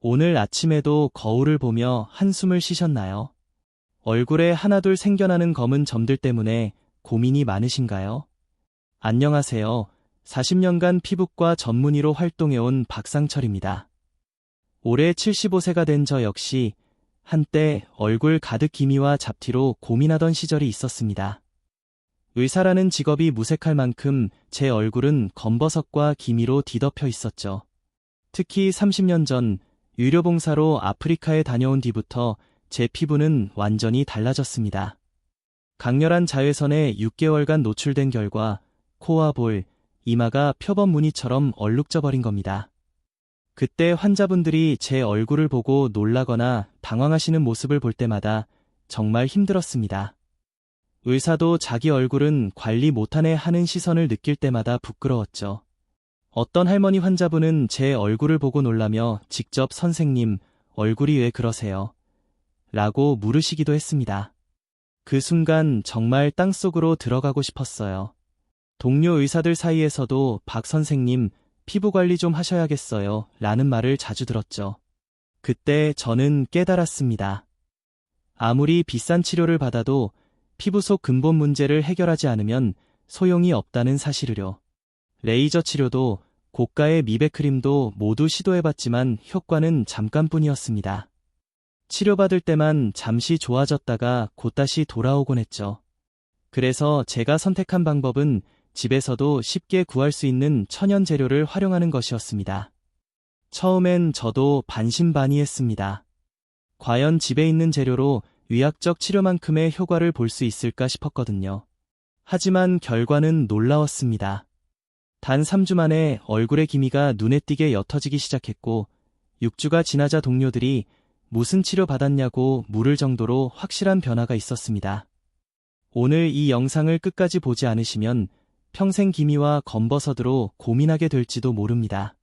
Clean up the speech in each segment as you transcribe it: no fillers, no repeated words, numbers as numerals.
오늘 아침에도 거울을 보며 한숨을 쉬셨나요? 얼굴에 하나둘 생겨나는 검은 점들 때문에 고민이 많으신가요? 안녕하세요. 40년간 피부과 전문의로 활동해온 박상철입니다. 올해 75세가 된 저 역시 한때 얼굴 가득 기미와 잡티로 고민하던 시절이 있었습니다. 의사라는 직업이 무색할 만큼 제 얼굴은 검버섯과 기미로 뒤덮여 있었죠. 특히 30년 전 유료봉사로 아프리카에 다녀온 뒤부터 제 피부는 완전히 달라졌습니다. 강렬한 자외선에 6개월간 노출된 결과 코와 볼, 이마가 표범 무늬처럼 얼룩져 버린 겁니다. 그때 환자분들이 제 얼굴을 보고 놀라거나 당황하시는 모습을 볼 때마다 정말 힘들었습니다. 의사도 자기 얼굴은 관리 못하네 하는 시선을 느낄 때마다 부끄러웠죠. 어떤 할머니 환자분은 제 얼굴을 보고 놀라며 직접 선생님, 얼굴이 왜 그러세요? 라고 물으시기도 했습니다. 그 순간 정말 땅속으로 들어가고 싶었어요. 동료 의사들 사이에서도 박 선생님, 피부 관리 좀 하셔야겠어요. 라는 말을 자주 들었죠. 그때 저는 깨달았습니다. 아무리 비싼 치료를 받아도 피부 속 근본 문제를 해결하지 않으면 소용이 없다는 사실을요. 레이저 치료도 고가의 미백 크림도 모두 시도해봤지만 효과는 잠깐뿐이었습니다. 치료받을 때만 잠시 좋아졌다가 곧다시 돌아오곤 했죠. 그래서 제가 선택한 방법은 집에서도 쉽게 구할 수 있는 천연 재료를 활용하는 것이었습니다. 처음엔 저도 반신반의했습니다. 과연 집에 있는 재료로 의학적 치료만큼의 효과를 볼 수 있을까 싶었거든요. 하지만 결과는 놀라웠습니다. 단 3주 만에 얼굴의 기미가 눈에 띄게 옅어지기 시작했고 6주가 지나자 동료들이 무슨 치료 받았냐고 물을 정도로 확실한 변화가 있었습니다. 오늘 이 영상을 끝까지 보지 않으시면 평생 기미와 검버섯으로 고민하게 될지도 모릅니다.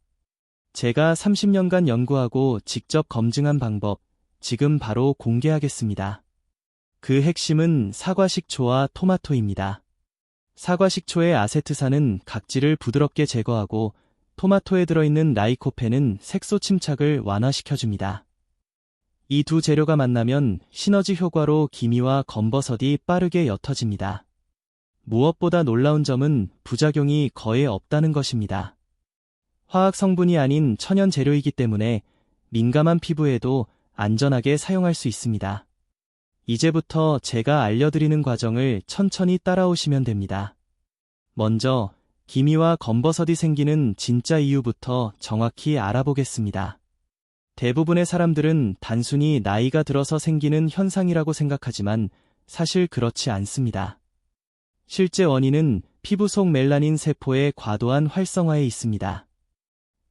제가 30년간 연구하고 직접 검증한 방법, 지금 바로 공개하겠습니다. 그 핵심은 사과식초와 토마토입니다. 사과식초의 아세트산은 각질을 부드럽게 제거하고 토마토에 들어있는 라이코펜은 색소 침착을 완화시켜줍니다. 이 두 재료가 만나면 시너지 효과로 기미와 검버섯이 빠르게 옅어집니다. 무엇보다 놀라운 점은 부작용이 거의 없다는 것입니다. 화학 성분이 아닌 천연 재료이기 때문에 민감한 피부에도 안전하게 사용할 수 있습니다. 이제부터 제가 알려드리는 과정을 천천히 따라오시면 됩니다. 먼저 기미와 검버섯이 생기는 진짜 이유부터 정확히 알아보겠습니다. 대부분의 사람들은 단순히 나이가 들어서 생기는 현상이라고 생각하지만 사실 그렇지 않습니다. 실제 원인은 피부 속 멜라닌 세포의 과도한 활성화에 있습니다.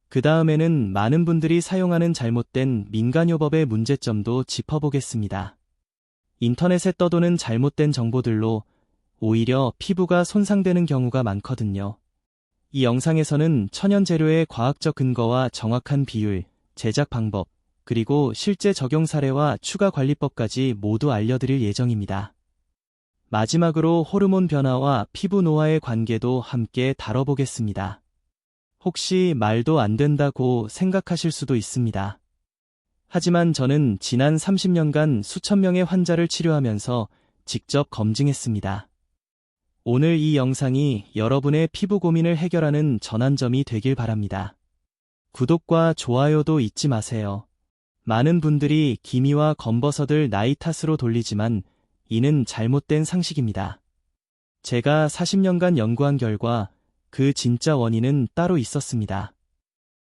그 다음에는 많은 분들이 사용하는 잘못된 민간요법의 문제점도 짚어보겠습니다. 인터넷에 떠도는 잘못된 정보들로 오히려 피부가 손상되는 경우가 많거든요. 이 영상에서는 천연 재료의 과학적 근거와 정확한 비율, 제작 방법, 그리고 실제 적용 사례와 추가 관리법까지 모두 알려드릴 예정입니다. 마지막으로 호르몬 변화와 피부 노화의 관계도 함께 다뤄보겠습니다. 혹시 말도 안 된다고 생각하실 수도 있습니다. 하지만 저는 지난 30년간 수천 명의 환자를 치료하면서 직접 검증했습니다. 오늘 이 영상이 여러분의 피부 고민을 해결하는 전환점이 되길 바랍니다. 구독과 좋아요도 잊지 마세요. 많은 분들이 기미와 검버섯을 나이 탓으로 돌리지만 이는 잘못된 상식입니다. 제가 40년간 연구한 결과 그 진짜 원인은 따로 있었습니다.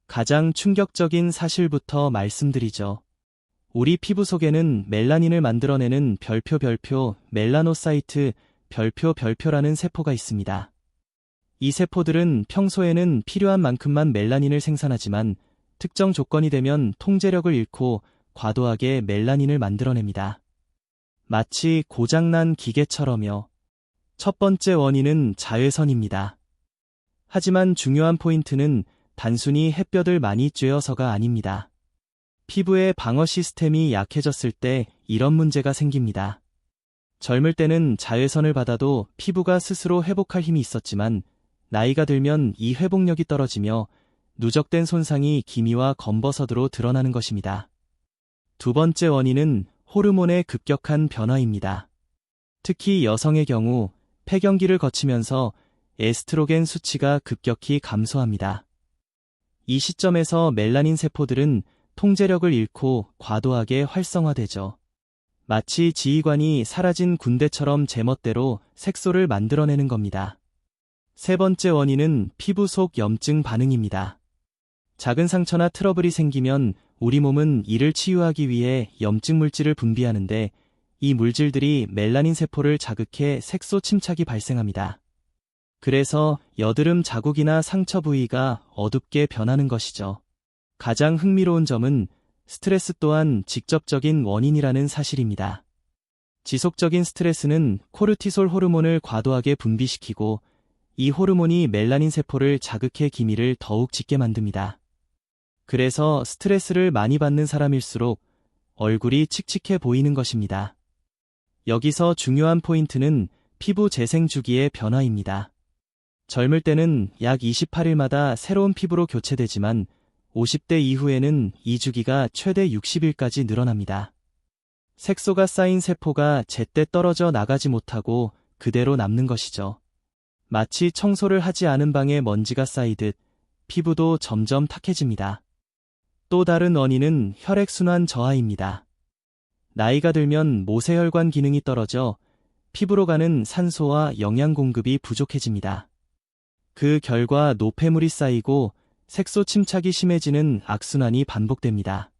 가장 충격적인 사실부터 말씀드리죠. 우리 피부 속에는 멜라닌을 만들어내는 별표 멜라노사이트 별표라는 세포가 있습니다. 이 세포들은 평소에는 필요한 만큼만 멜라닌을 생산하지만 특정 조건이 되면 통제력을 잃고 과도하게 멜라닌을 만들어냅니다. 마치 고장난 기계처럼요. 첫 번째 원인은 자외선입니다. 하지만 중요한 포인트는 단순히 햇볕을 많이 쬐어서가 아닙니다. 피부의 방어 시스템이 약해졌을 때 이런 문제가 생깁니다. 젊을 때는 자외선을 받아도 피부가 스스로 회복할 힘이 있었지만 나이가 들면 이 회복력이 떨어지며 누적된 손상이 기미와 검버섯으로 드러나는 것입니다. 두 번째 원인은 호르몬의 급격한 변화입니다. 특히 여성의 경우 폐경기를 거치면서 에스트로겐 수치가 급격히 감소합니다. 이 시점에서 멜라닌 세포들은 통제력을 잃고 과도하게 활성화되죠. 마치 지휘관이 사라진 군대처럼 제멋대로 색소를 만들어내는 겁니다. 세 번째 원인은 피부 속 염증 반응입니다. 작은 상처나 트러블이 생기면 우리 몸은 이를 치유하기 위해 염증 물질을 분비하는데 이 물질들이 멜라닌 세포를 자극해 색소 침착이 발생합니다. 그래서 여드름 자국이나 상처 부위가 어둡게 변하는 것이죠. 가장 흥미로운 점은 스트레스 또한 직접적인 원인이라는 사실입니다. 지속적인 스트레스는 코르티솔 호르몬을 과도하게 분비시키고 이 호르몬이 멜라닌 세포를 자극해 기미를 더욱 짙게 만듭니다. 그래서 스트레스를 많이 받는 사람일수록 얼굴이 칙칙해 보이는 것입니다. 여기서 중요한 포인트는 피부 재생 주기의 변화입니다. 젊을 때는 약 28일마다 새로운 피부로 교체되지만 50대 이후에는 이 주기가 최대 60일까지 늘어납니다. 색소가 쌓인 세포가 제때 떨어져 나가지 못하고 그대로 남는 것이죠. 마치 청소를 하지 않은 방에 먼지가 쌓이듯 피부도 점점 탁해집니다. 또 다른 원인은 혈액순환 저하입니다. 나이가 들면 모세혈관 기능이 떨어져 피부로 가는 산소와 영양 공급이 부족해집니다. 그 결과 노폐물이 쌓이고 색소 침착이 심해지는 악순환이 반복됩니다.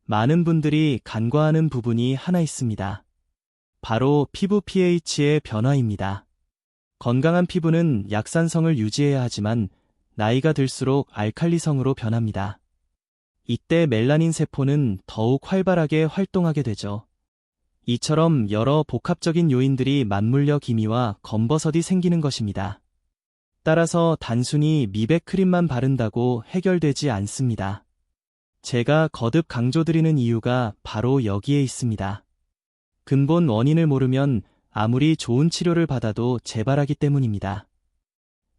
많은 분들이 간과하는 부분이 하나 있습니다. 바로 피부 pH의 변화입니다. 건강한 피부는 약산성을 유지해야 하지만 나이가 들수록 알칼리성으로 변합니다. 이때 멜라닌 세포는 더욱 활발하게 활동하게 되죠. 이처럼 여러 복합적인 요인들이 맞물려 기미와 검버섯이 생기는 것입니다. 따라서 단순히 미백 크림만 바른다고 해결되지 않습니다. 제가 거듭 강조드리는 이유가 바로 여기에 있습니다. 근본 원인을 모르면 아무리 좋은 치료를 받아도 재발하기 때문입니다.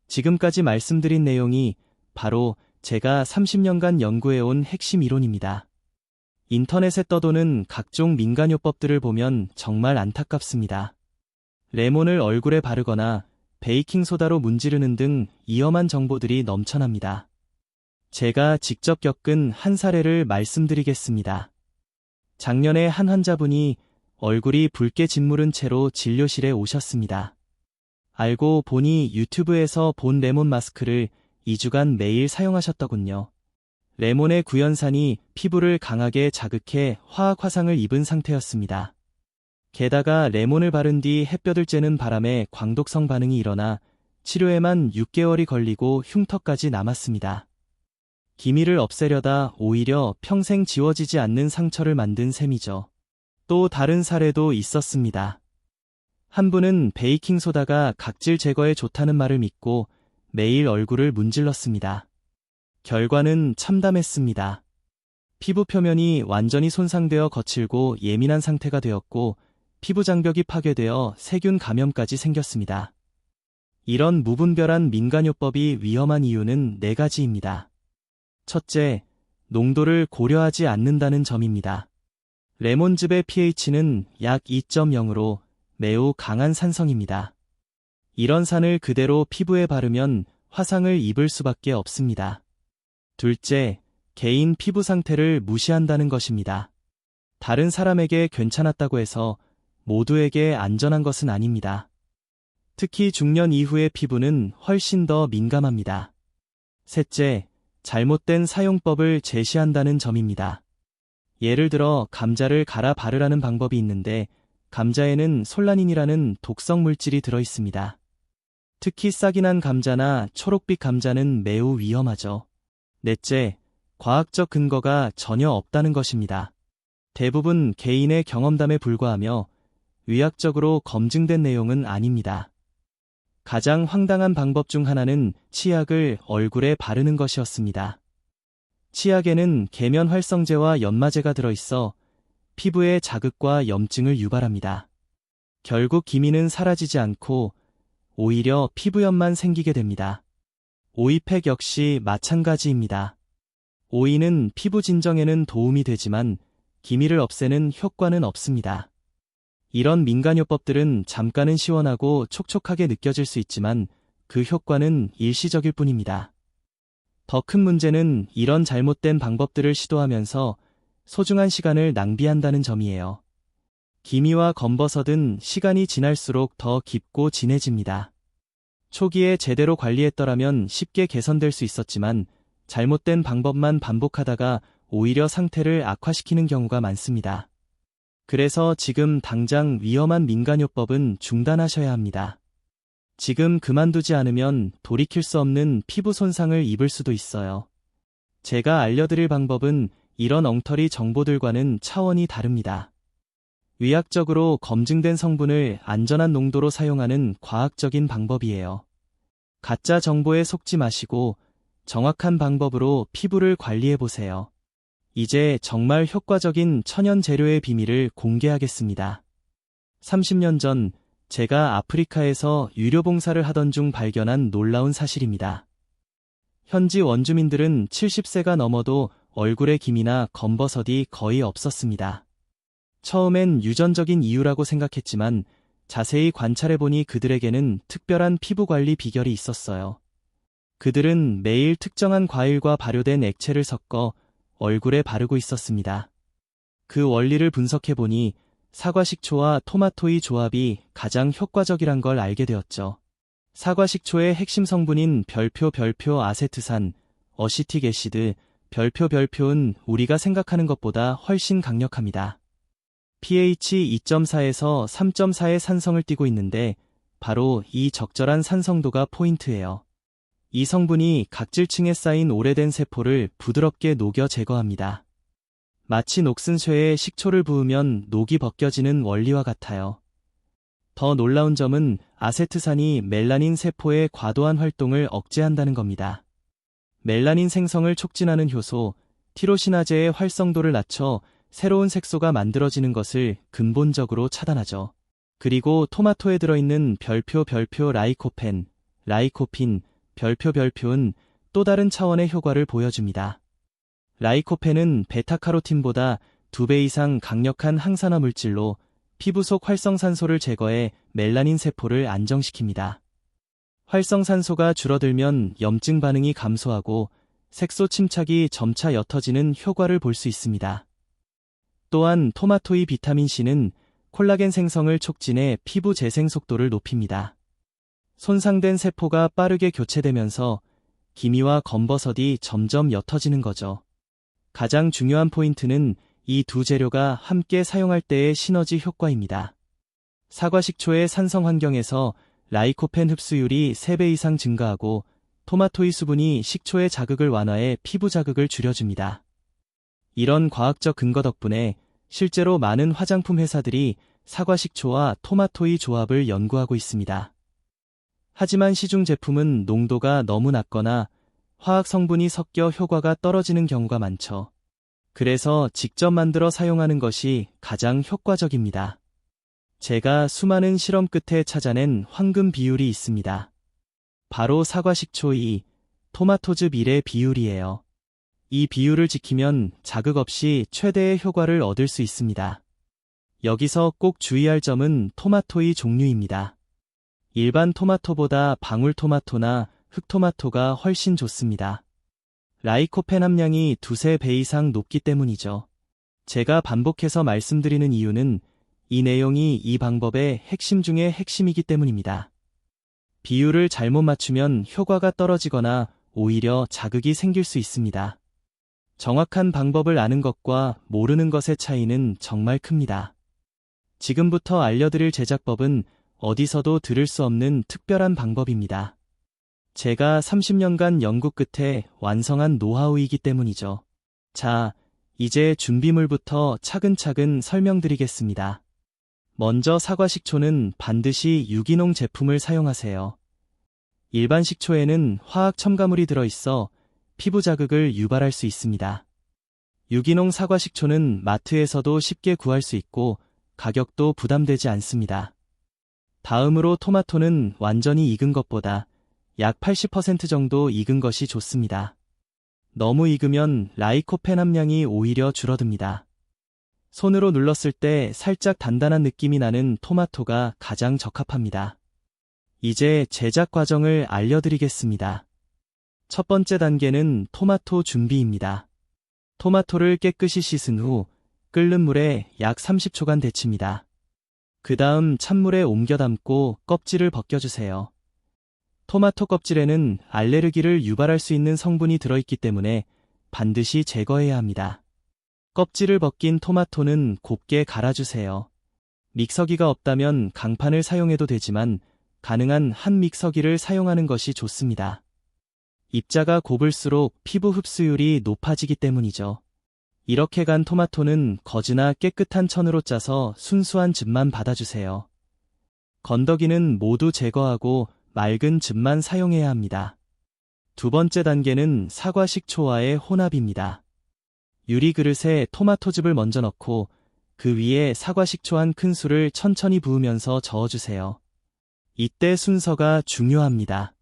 지금까지 말씀드린 내용이 바로 제가 30년간 연구해온 핵심 이론입니다. 인터넷에 떠도는 각종 민간요법들을 보면 정말 안타깝습니다. 레몬을 얼굴에 바르거나 베이킹소다로 문지르는 등 위험한 정보들이 넘쳐납니다. 제가 직접 겪은 한 사례를 말씀드리겠습니다. 작년에 한 환자분이 얼굴이 붉게 짓무른 채로 진료실에 오셨습니다. 알고 보니 유튜브에서 본 레몬 마스크를 2주간 매일 사용하셨더군요. 레몬의 구연산이 피부를 강하게 자극해 화학 화상을 입은 상태였습니다. 게다가 레몬을 바른 뒤 햇볕을 쬐는 바람에 광독성 반응이 일어나 치료에만 6개월이 걸리고 흉터까지 남았습니다. 기미를 없애려다 오히려 평생 지워지지 않는 상처를 만든 셈이죠. 또 다른 사례도 있었습니다. 한 분은 베이킹소다가 각질 제거에 좋다는 말을 믿고 매일 얼굴을 문질렀습니다. 결과는 참담했습니다. 피부 표면이 완전히 손상되어 거칠고 예민한 상태가 되었고 피부 장벽이 파괴되어 세균 감염까지 생겼습니다. 이런 무분별한 민간요법이 위험한 이유는 4가지입니다. 첫째, 농도를 고려하지 않는다는 점입니다. 레몬즙의 pH는 약 2.0으로 매우 강한 산성입니다. 이런 산을 그대로 피부에 바르면 화상을 입을 수밖에 없습니다. 둘째, 개인 피부 상태를 무시한다는 것입니다. 다른 사람에게 괜찮았다고 해서 모두에게 안전한 것은 아닙니다. 특히 중년 이후의 피부는 훨씬 더 민감합니다. 셋째, 잘못된 사용법을 제시한다는 점입니다. 예를 들어 감자를 갈아 바르라는 방법이 있는데 감자에는 솔라닌이라는 독성 물질이 들어 있습니다. 특히 싹이 난 감자나 초록빛 감자는 매우 위험하죠. 넷째, 과학적 근거가 전혀 없다는 것입니다. 대부분 개인의 경험담에 불과하며 의학적으로 검증된 내용은 아닙니다. 가장 황당한 방법 중 하나는 치약을 얼굴에 바르는 것이었습니다. 치약에는 계면 활성제와 연마제가 들어있어 피부에 자극과 염증을 유발합니다. 결국 기미는 사라지지 않고 오히려 피부염만 생기게 됩니다. 오이팩 역시 마찬가지입니다. 오이는 피부 진정에는 도움이 되지만 기미를 없애는 효과는 없습니다. 이런 민간요법들은 잠깐은 시원하고 촉촉하게 느껴질 수 있지만 그 효과는 일시적일 뿐입니다. 더 큰 문제는 이런 잘못된 방법들을 시도하면서 소중한 시간을 낭비한다는 점이에요. 기미와 검버섯은 시간이 지날수록 더 깊고 진해집니다. 초기에 제대로 관리했더라면 쉽게 개선될 수 있었지만 잘못된 방법만 반복하다가 오히려 상태를 악화시키는 경우가 많습니다. 그래서 지금 당장 위험한 민간요법은 중단하셔야 합니다. 지금 그만두지 않으면 돌이킬 수 없는 피부 손상을 입을 수도 있어요. 제가 알려드릴 방법은 이런 엉터리 정보들과는 차원이 다릅니다. 의학적으로 검증된 성분을 안전한 농도로 사용하는 과학적인 방법이에요. 가짜 정보에 속지 마시고 정확한 방법으로 피부를 관리해보세요. 이제 정말 효과적인 천연 재료의 비밀을 공개하겠습니다. 30년 전 제가 아프리카에서 유료 봉사를 하던 중 발견한 놀라운 사실입니다. 현지 원주민들은 70세가 넘어도 얼굴에 기미나 검버섯이 거의 없었습니다. 처음엔 유전적인 이유라고 생각했지만 자세히 관찰해보니 그들에게는 특별한 피부 관리 비결이 있었어요. 그들은 매일 특정한 과일과 발효된 액체를 섞어 얼굴에 바르고 있었습니다. 그 원리를 분석해보니 사과식초와 토마토의 조합이 가장 효과적이란 걸 알게 되었죠. 사과식초의 핵심 성분인 별표 아세트산, 어시틱 애시드, 별표는 우리가 생각하는 것보다 훨씬 강력합니다. pH 2.4에서 3.4의 산성을 띠고 있는데 바로 이 적절한 산성도가 포인트예요. 이 성분이 각질층에 쌓인 오래된 세포를 부드럽게 녹여 제거합니다. 마치 녹슨 쇠에 식초를 부으면 녹이 벗겨지는 원리와 같아요. 더 놀라운 점은 아세트산이 멜라닌 세포의 과도한 활동을 억제한다는 겁니다. 멜라닌 생성을 촉진하는 효소, 티로시나제의 활성도를 낮춰 새로운 색소가 만들어지는 것을 근본적으로 차단하죠. 그리고 토마토에 들어있는 별표 라이코펜, 별표는 또 다른 차원의 효과를 보여줍니다. 라이코펜은 베타카로틴보다 2배 이상 강력한 항산화 물질로 피부 속 활성산소를 제거해 멜라닌 세포를 안정시킵니다. 활성산소가 줄어들면 염증 반응이 감소하고 색소 침착이 점차 옅어지는 효과를 볼 수 있습니다. 또한 토마토의 비타민C는 콜라겐 생성을 촉진해 피부 재생 속도를 높입니다. 손상된 세포가 빠르게 교체되면서 기미와 검버섯이 점점 옅어지는 거죠. 가장 중요한 포인트는 이 두 재료가 함께 사용할 때의 시너지 효과입니다. 사과식초의 산성 환경에서 라이코펜 흡수율이 3배 이상 증가하고 토마토의 수분이 식초의 자극을 완화해 피부 자극을 줄여줍니다. 이런 과학적 근거 덕분에 실제로 많은 화장품 회사들이 사과식초와 토마토의 조합을 연구하고 있습니다. 하지만 시중 제품은 농도가 너무 낮거나 화학 성분이 섞여 효과가 떨어지는 경우가 많죠. 그래서 직접 만들어 사용하는 것이 가장 효과적입니다. 제가 수많은 실험 끝에 찾아낸 황금 비율이 있습니다. 바로 사과식초 2, 토마토즙 1의 비율이에요. 이 비율을 지키면 자극 없이 최대의 효과를 얻을 수 있습니다. 여기서 꼭 주의할 점은 토마토의 종류입니다. 일반 토마토보다 방울토마토나 흑토마토가 훨씬 좋습니다. 라이코펜 함량이 2~3배 이상 높기 때문이죠. 제가 반복해서 말씀드리는 이유는 이 내용이 이 방법의 핵심 중의 핵심이기 때문입니다. 비율을 잘못 맞추면 효과가 떨어지거나 오히려 자극이 생길 수 있습니다. 정확한 방법을 아는 것과 모르는 것의 차이는 정말 큽니다. 지금부터 알려드릴 제작법은 어디서도 들을 수 없는 특별한 방법입니다. 제가 30년간 연구 끝에 완성한 노하우이기 때문이죠. 자, 이제 준비물부터 차근차근 설명드리겠습니다. 먼저 사과식초는 반드시 유기농 제품을 사용하세요. 일반 식초에는 화학 첨가물이 들어있어 피부 자극을 유발할 수 있습니다. 유기농 사과식초는 마트에서도 쉽게 구할 수 있고 가격도 부담되지 않습니다. 다음으로 토마토는 완전히 익은 것보다 약 80% 정도 익은 것이 좋습니다. 너무 익으면 라이코펜 함량이 오히려 줄어듭니다. 손으로 눌렀을 때 살짝 단단한 느낌이 나는 토마토가 가장 적합합니다. 이제 제작 과정을 알려드리겠습니다. 첫 번째 단계는 토마토 준비입니다. 토마토를 깨끗이 씻은 후 끓는 물에 약 30초간 데칩니다. 그 다음 찬물에 옮겨 담고 껍질을 벗겨주세요. 토마토 껍질에는 알레르기를 유발할 수 있는 성분이 들어있기 때문에 반드시 제거해야 합니다. 껍질을 벗긴 토마토는 곱게 갈아주세요. 믹서기가 없다면 강판을 사용해도 되지만 가능한 한 믹서기를 사용하는 것이 좋습니다. 입자가 곱을수록 피부 흡수율이 높아지기 때문이죠. 이렇게 간 토마토는 거즈나 깨끗한 천으로 짜서 순수한 즙만 받아주세요. 건더기는 모두 제거하고 맑은 즙만 사용해야 합니다. 두 번째 단계는 사과 식초와의 혼합입니다. 유리 그릇에 토마토즙을 먼저 넣고 그 위에 사과 식초 한 큰술을 천천히 부으면서 저어주세요. 이때 순서가 중요합니다.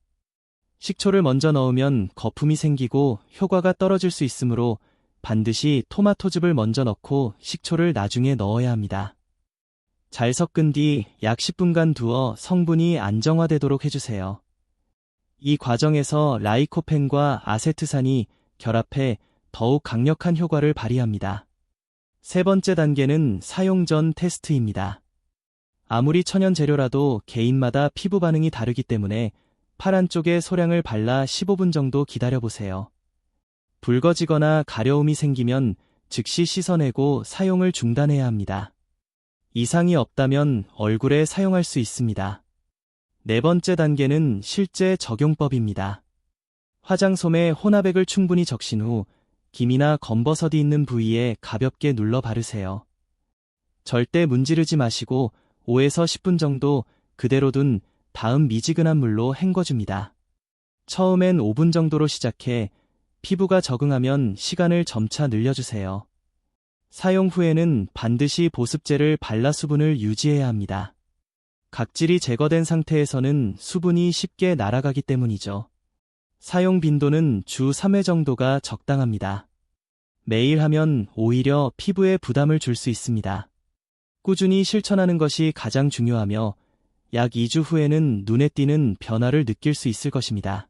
식초를 먼저 넣으면 거품이 생기고 효과가 떨어질 수 있으므로 반드시 토마토즙을 먼저 넣고 식초를 나중에 넣어야 합니다. 잘 섞은 뒤 약 10분간 두어 성분이 안정화되도록 해주세요. 이 과정에서 라이코펜과 아세트산이 결합해 더욱 강력한 효과를 발휘합니다. 세 번째 단계는 사용 전 테스트입니다. 아무리 천연 재료라도 개인마다 피부 반응이 다르기 때문에 팔 안쪽에 소량을 발라 15분 정도 기다려보세요. 붉어지거나 가려움이 생기면 즉시 씻어내고 사용을 중단해야 합니다. 이상이 없다면 얼굴에 사용할 수 있습니다. 네 번째 단계는 실제 적용법입니다. 화장솜에 혼합액을 충분히 적신 후 김이나 검버섯이 있는 부위에 가볍게 눌러 바르세요. 절대 문지르지 마시고 5에서 10분 정도 그대로 둔 다음 미지근한 물로 헹궈줍니다. 처음엔 5분 정도로 시작해 피부가 적응하면 시간을 점차 늘려주세요. 사용 후에는 반드시 보습제를 발라 수분을 유지해야 합니다. 각질이 제거된 상태에서는 수분이 쉽게 날아가기 때문이죠. 사용 빈도는 주 3회 정도가 적당합니다. 매일 하면 오히려 피부에 부담을 줄 수 있습니다. 꾸준히 실천하는 것이 가장 중요하며 약 2주 후에는 눈에 띄는 변화를 느낄 수 있을 것입니다.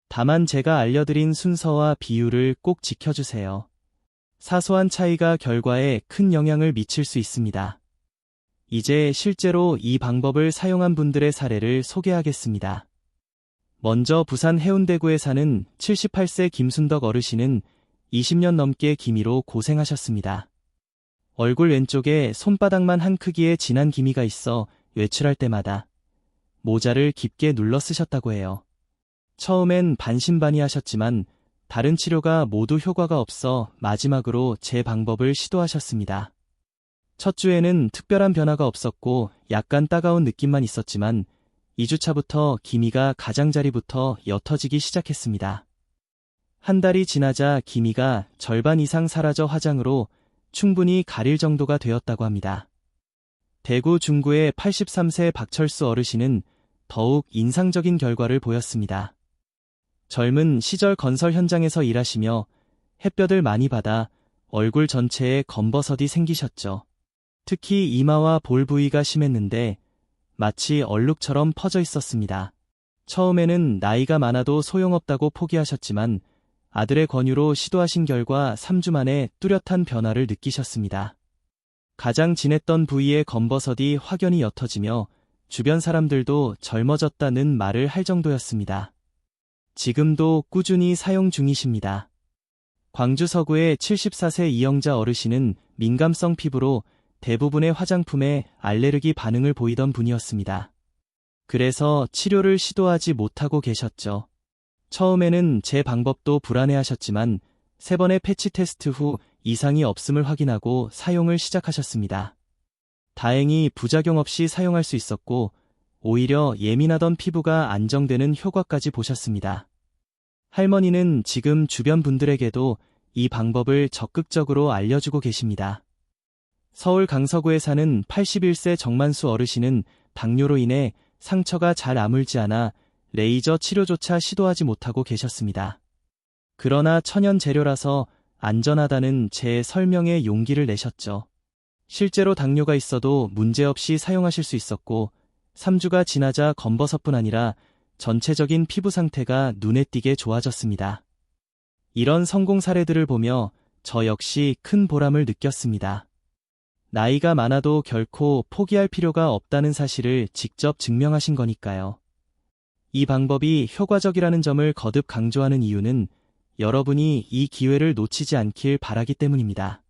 다만 제가 알려드린 순서와 비율을 꼭 지켜주세요. 사소한 차이가 결과에 큰 영향을 미칠 수 있습니다. 이제 실제로 이 방법을 사용한 분들의 사례를 소개하겠습니다. 먼저 부산 해운대구에 사는 78세 김순덕 어르신은 20년 넘게 기미로 고생하셨습니다. 얼굴 왼쪽에 손바닥만 한 크기의 진한 기미가 있어 외출할 때마다 모자를 깊게 눌러 쓰셨다고 해요. 처음엔 반신반의하셨지만 다른 치료가 모두 효과가 없어 마지막으로 제 방법을 시도하셨습니다. 첫 주에는 특별한 변화가 없었고 약간 따가운 느낌만 있었지만 2주차부터 기미가 가장자리부터 옅어지기 시작했습니다. 한 달이 지나자 기미가 절반 이상 사라져 화장으로 충분히 가릴 정도가 되었다고 합니다. 대구 중구의 83세 박철수 어르신은 더욱 인상적인 결과를 보였습니다. 젊은 시절 건설 현장에서 일하시며 햇볕을 많이 받아 얼굴 전체에 검버섯이 생기셨죠. 특히 이마와 볼 부위가 심했는데 마치 얼룩처럼 퍼져 있었습니다. 처음에는 나이가 많아도 소용없다고 포기하셨지만 아들의 권유로 시도하신 결과 3주 만에 뚜렷한 변화를 느끼셨습니다. 가장 진했던 부위의 검버섯이 확연히 옅어지며 주변 사람들도 젊어졌다는 말을 할 정도였습니다. 지금도 꾸준히 사용 중이십니다. 광주 서구의 74세 이영자 어르신은 민감성 피부로 대부분의 화장품에 알레르기 반응을 보이던 분이었습니다. 그래서 치료를 시도하지 못하고 계셨죠. 처음에는 제 방법도 불안해하셨지만 3번의 패치 테스트 후 이상이 없음을 확인하고 사용을 시작하셨습니다. 다행히 부작용 없이 사용할 수 있었고 오히려 예민하던 피부가 안정되는 효과까지 보셨습니다. 할머니는 지금 주변 분들에게도 이 방법을 적극적으로 알려주고 계십니다. 서울 강서구에 사는 81세 정만수 어르신은 당뇨로 인해 상처가 잘 아물지 않아 레이저 치료조차 시도하지 못하고 계셨습니다. 그러나 천연 재료라서 안전하다는 제 설명에 용기를 내셨죠. 실제로 당뇨가 있어도 문제없이 사용하실 수 있었고 3주가 지나자 검버섯뿐 아니라 전체적인 피부 상태가 눈에 띄게 좋아졌습니다. 이런 성공 사례들을 보며 저 역시 큰 보람을 느꼈습니다. 나이가 많아도 결코 포기할 필요가 없다는 사실을 직접 증명하신 거니까요. 이 방법이 효과적이라는 점을 거듭 강조하는 이유는 여러분이 이 기회를 놓치지 않길 바라기 때문입니다.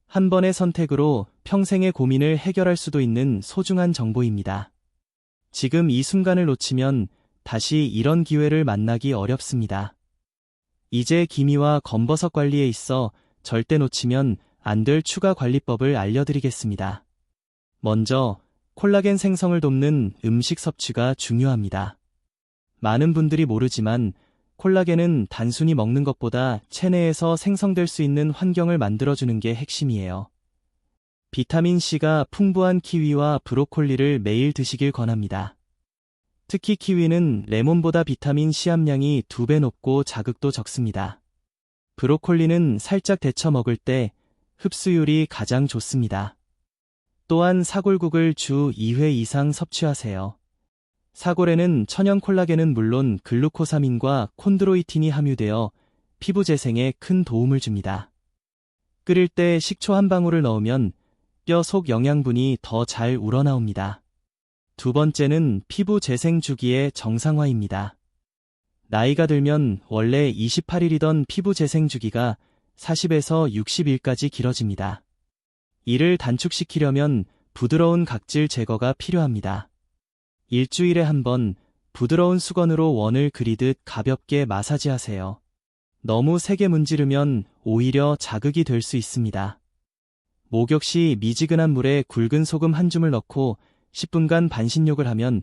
한 번의 선택으로 평생의 고민을 해결할 수도 있는 소중한 정보입니다. 지금 이 순간을 놓치면 다시 이런 기회를 만나기 어렵습니다. 이제 기미와 검버섯 관리에 있어 절대 놓치면 안 될 추가 관리법을 알려드리겠습니다. 먼저 콜라겐 생성을 돕는 음식 섭취가 중요합니다. 많은 분들이 모르지만 콜라겐은 단순히 먹는 것보다 체내에서 생성될 수 있는 환경을 만들어주는 게 핵심이에요. 비타민C가 풍부한 키위와 브로콜리를 매일 드시길 권합니다. 특히 키위는 레몬보다 비타민C 함량이 2배 높고 자극도 적습니다. 브로콜리는 살짝 데쳐 먹을 때 흡수율이 가장 좋습니다. 또한 사골국을 주 2회 이상 섭취하세요. 사골에는 천연 콜라겐은 물론 글루코사민과 콘드로이틴이 함유되어 피부 재생에 큰 도움을 줍니다. 끓일 때 식초 한 방울을 넣으면 뼈 속 영양분이 더 잘 우러나옵니다. 두 번째는 피부 재생 주기의 정상화입니다. 나이가 들면 원래 28일이던 피부 재생 주기가 40에서 60일까지 길어집니다. 이를 단축시키려면 부드러운 각질 제거가 필요합니다. 일주일에 한 번 부드러운 수건으로 원을 그리듯 가볍게 마사지하세요. 너무 세게 문지르면 오히려 자극이 될 수 있습니다. 목욕 시 미지근한 물에 굵은 소금 한 줌을 넣고 10분간 반신욕을 하면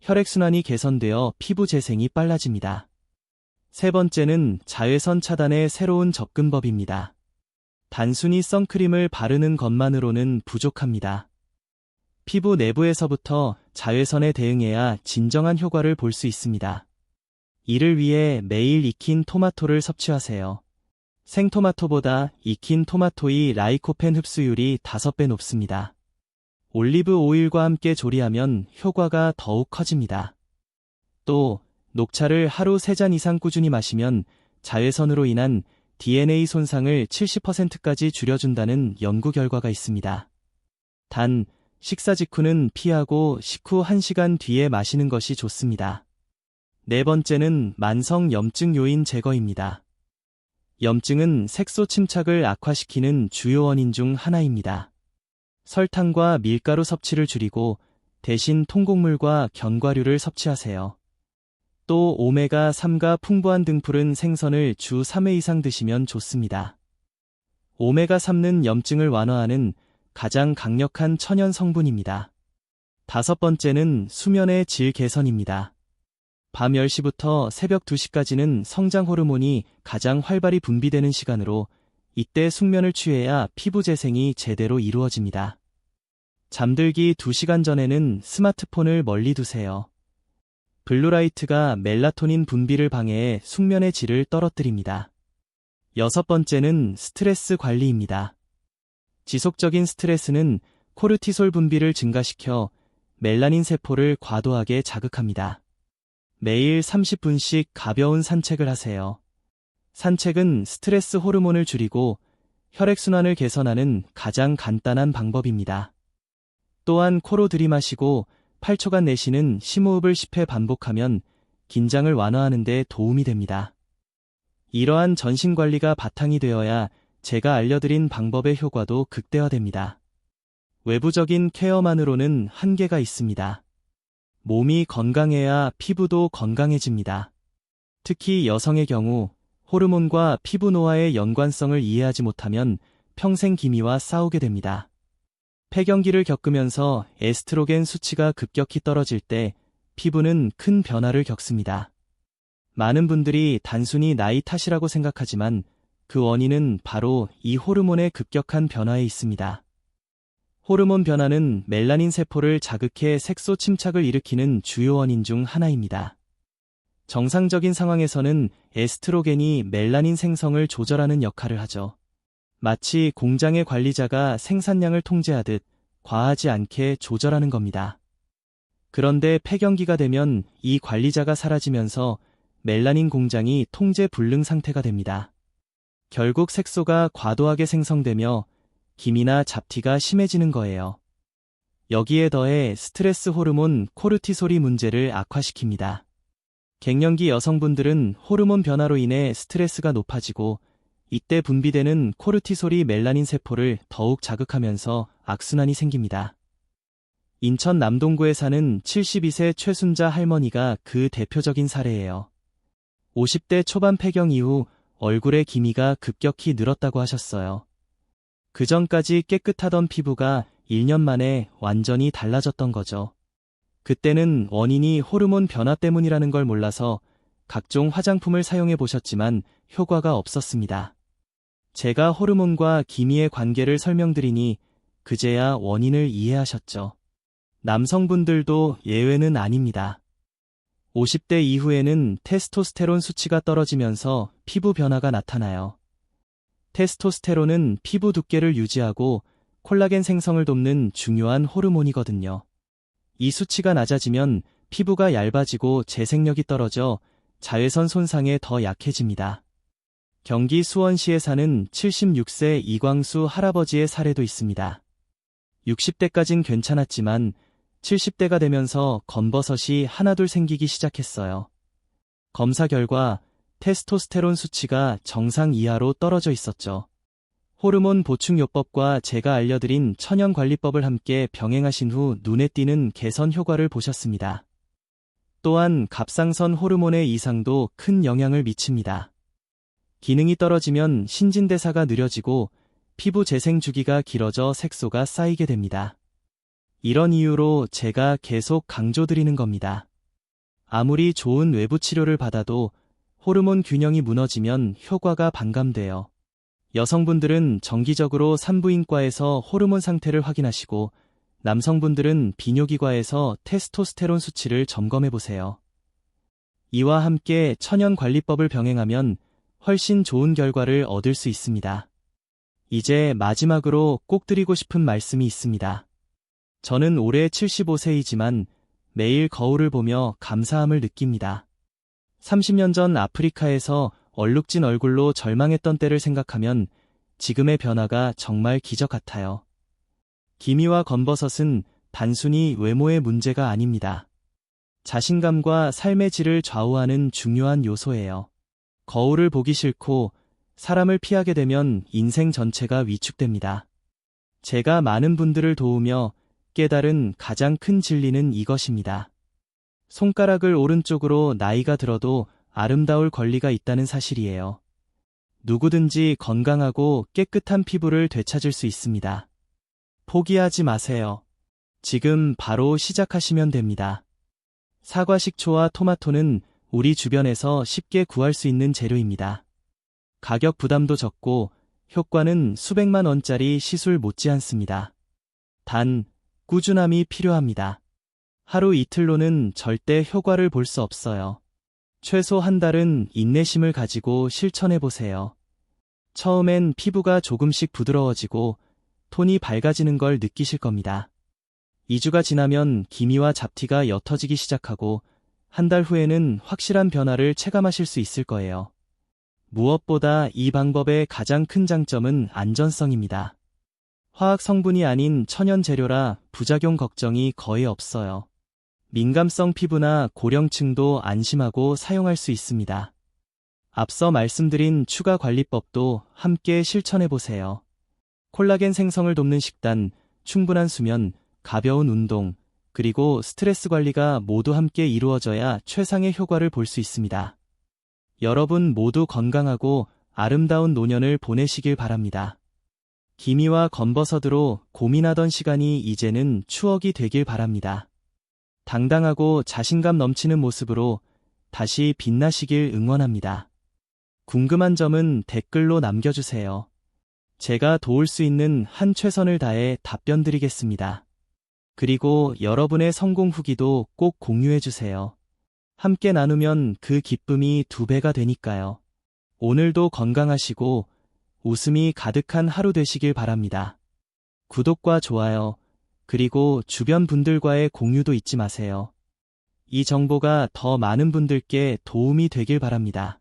혈액순환이 개선되어 피부 재생이 빨라집니다. 세 번째는 자외선 차단의 새로운 접근법입니다. 단순히 선크림을 바르는 것만으로는 부족합니다. 피부 내부에서부터 자외선에 대응해야 진정한 효과를 볼 수 있습니다. 이를 위해 매일 익힌 토마토를 섭취하세요. 생토마토보다 익힌 토마토의 라이코펜 흡수율이 5배 높습니다. 올리브 오일과 함께 조리하면 효과가 더욱 커집니다. 또 녹차를 하루 3잔 이상 꾸준히 마시면 자외선으로 인한 DNA 손상을 70%까지 줄여준다는 연구 결과가 있습니다. 단, 식사 직후는 피하고 식후 1시간 뒤에 마시는 것이 좋습니다. 네 번째는 만성 염증 요인 제거입니다. 염증은 색소 침착을 악화시키는 주요 원인 중 하나입니다. 설탕과 밀가루 섭취를 줄이고 대신 통곡물과 견과류를 섭취하세요. 또 오메가3가 풍부한 등푸른 생선을 주 3회 이상 드시면 좋습니다. 오메가3는 염증을 완화하는 가장 강력한 천연 성분입니다. 다섯 번째는 수면의 질 개선입니다. 밤 10시부터 새벽 2시까지는 성장 호르몬이 가장 활발히 분비되는 시간으로 이때 숙면을 취해야 피부 재생이 제대로 이루어집니다. 잠들기 2시간 전에는 스마트폰을 멀리 두세요. 블루라이트가 멜라토닌 분비를 방해해 숙면의 질을 떨어뜨립니다. 여섯 번째는 스트레스 관리입니다. 지속적인 스트레스는 코르티솔 분비를 증가시켜 멜라닌 세포를 과도하게 자극합니다. 매일 30분씩 가벼운 산책을 하세요. 산책은 스트레스 호르몬을 줄이고 혈액순환을 개선하는 가장 간단한 방법입니다. 또한 코로 들이마시고 8초간 내쉬는 심호흡을 10회 반복하면 긴장을 완화하는 데 도움이 됩니다. 이러한 전신관리가 바탕이 되어야 제가 알려드린 방법의 효과도 극대화됩니다. 외부적인 케어만으로는 한계가 있습니다. 몸이 건강해야 피부도 건강해집니다. 특히 여성의 경우 호르몬과 피부 노화의 연관성을 이해하지 못하면 평생 기미와 싸우게 됩니다. 폐경기를 겪으면서 에스트로겐 수치가 급격히 떨어질 때 피부는 큰 변화를 겪습니다. 많은 분들이 단순히 나이 탓이라고 생각하지만 그 원인은 바로 이 호르몬의 급격한 변화에 있습니다. 호르몬 변화는 멜라닌 세포를 자극해 색소 침착을 일으키는 주요 원인 중 하나입니다. 정상적인 상황에서는 에스트로겐이 멜라닌 생성을 조절하는 역할을 하죠. 마치 공장의 관리자가 생산량을 통제하듯 과하지 않게 조절하는 겁니다. 그런데 폐경기가 되면 이 관리자가 사라지면서 멜라닌 공장이 통제 불능 상태가 됩니다. 결국 색소가 과도하게 생성되며 기미나 잡티가 심해지는 거예요. 여기에 더해 스트레스 호르몬 코르티솔이 문제를 악화시킵니다. 갱년기 여성분들은 호르몬 변화로 인해 스트레스가 높아지고 이때 분비되는 코르티솔이 멜라닌 세포를 더욱 자극하면서 악순환이 생깁니다. 인천 남동구에 사는 72세 최순자 할머니가 그 대표적인 사례예요. 50대 초반 폐경 이후 얼굴의 기미가 급격히 늘었다고 하셨어요. 그전까지 깨끗하던 피부가 1년 만에 완전히 달라졌던 거죠. 그때는 원인이 호르몬 변화 때문이라는 걸 몰라서 각종 화장품을 사용해 보셨지만 효과가 없었습니다. 제가 호르몬과 기미의 관계를 설명드리니 그제야 원인을 이해하셨죠. 남성분들도 예외는 아닙니다. 50대 이후에는 테스토스테론 수치가 떨어지면서 피부 변화가 나타나요. 테스토스테론은 피부 두께를 유지하고 콜라겐 생성을 돕는 중요한 호르몬이거든요. 이 수치가 낮아지면 피부가 얇아지고 재생력이 떨어져 자외선 손상에 더 약해집니다. 경기 수원시에 사는 76세 이광수 할아버지의 사례도 있습니다. 60대까진 괜찮았지만 70대가 되면서 검버섯이 하나둘 생기기 시작했어요. 검사 결과 테스토스테론 수치가 정상 이하로 떨어져 있었죠. 호르몬 보충요법과 제가 알려드린 천연관리법을 함께 병행하신 후 눈에 띄는 개선 효과를 보셨습니다. 또한 갑상선 호르몬의 이상도 큰 영향을 미칩니다. 기능이 떨어지면 신진대사가 느려지고 피부 재생 주기가 길어져 색소가 쌓이게 됩니다. 이런 이유로 제가 계속 강조드리는 겁니다. 아무리 좋은 외부 치료를 받아도 호르몬 균형이 무너지면 효과가 반감돼요. 여성분들은 정기적으로 산부인과에서 호르몬 상태를 확인하시고 남성분들은 비뇨기과에서 테스토스테론 수치를 점검해보세요. 이와 함께 천연관리법을 병행하면 훨씬 좋은 결과를 얻을 수 있습니다. 이제 마지막으로 꼭 드리고 싶은 말씀이 있습니다. 저는 올해 75세이지만 매일 거울을 보며 감사함을 느낍니다. 30년 전 아프리카에서 얼룩진 얼굴로 절망했던 때를 생각하면 지금의 변화가 정말 기적 같아요. 기미와 검버섯은 단순히 외모의 문제가 아닙니다. 자신감과 삶의 질을 좌우하는 중요한 요소예요. 거울을 보기 싫고 사람을 피하게 되면 인생 전체가 위축됩니다. 제가 많은 분들을 도우며 깨달은 가장 큰 진리는 이것입니다. 손가락을 오른쪽으로 나이가 들어도 아름다울 권리가 있다는 사실이에요. 누구든지 건강하고 깨끗한 피부를 되찾을 수 있습니다. 포기하지 마세요. 지금 바로 시작하시면 됩니다. 사과 식초와 토마토는 우리 주변에서 쉽게 구할 수 있는 재료입니다. 가격 부담도 적고 효과는 수백만 원짜리 시술 못지않습니다. 단, 꾸준함이 필요합니다. 하루 이틀로는 절대 효과를 볼 수 없어요. 최소 한 달은 인내심을 가지고 실천해보세요. 처음엔 피부가 조금씩 부드러워지고 톤이 밝아지는 걸 느끼실 겁니다. 2주가 지나면 기미와 잡티가 옅어지기 시작하고 한 달 후에는 확실한 변화를 체감하실 수 있을 거예요. 무엇보다 이 방법의 가장 큰 장점은 안전성입니다. 화학 성분이 아닌 천연 재료라 부작용 걱정이 거의 없어요. 민감성 피부나 고령층도 안심하고 사용할 수 있습니다. 앞서 말씀드린 추가 관리법도 함께 실천해보세요. 콜라겐 생성을 돕는 식단, 충분한 수면, 가벼운 운동, 그리고 스트레스 관리가 모두 함께 이루어져야 최상의 효과를 볼 수 있습니다. 여러분 모두 건강하고 아름다운 노년을 보내시길 바랍니다. 기미와 검버섯으로 고민하던 시간이 이제는 추억이 되길 바랍니다. 당당하고 자신감 넘치는 모습으로 다시 빛나시길 응원합니다. 궁금한 점은 댓글로 남겨주세요. 제가 도울 수 있는 한 최선을 다해 답변 드리겠습니다. 그리고 여러분의 성공 후기도 꼭 공유해주세요. 함께 나누면 그 기쁨이 2배가 되니까요. 오늘도 건강하시고 웃음이 가득한 하루 되시길 바랍니다. 구독과 좋아요, 그리고 주변 분들과의 공유도 잊지 마세요. 이 정보가 더 많은 분들께 도움이 되길 바랍니다.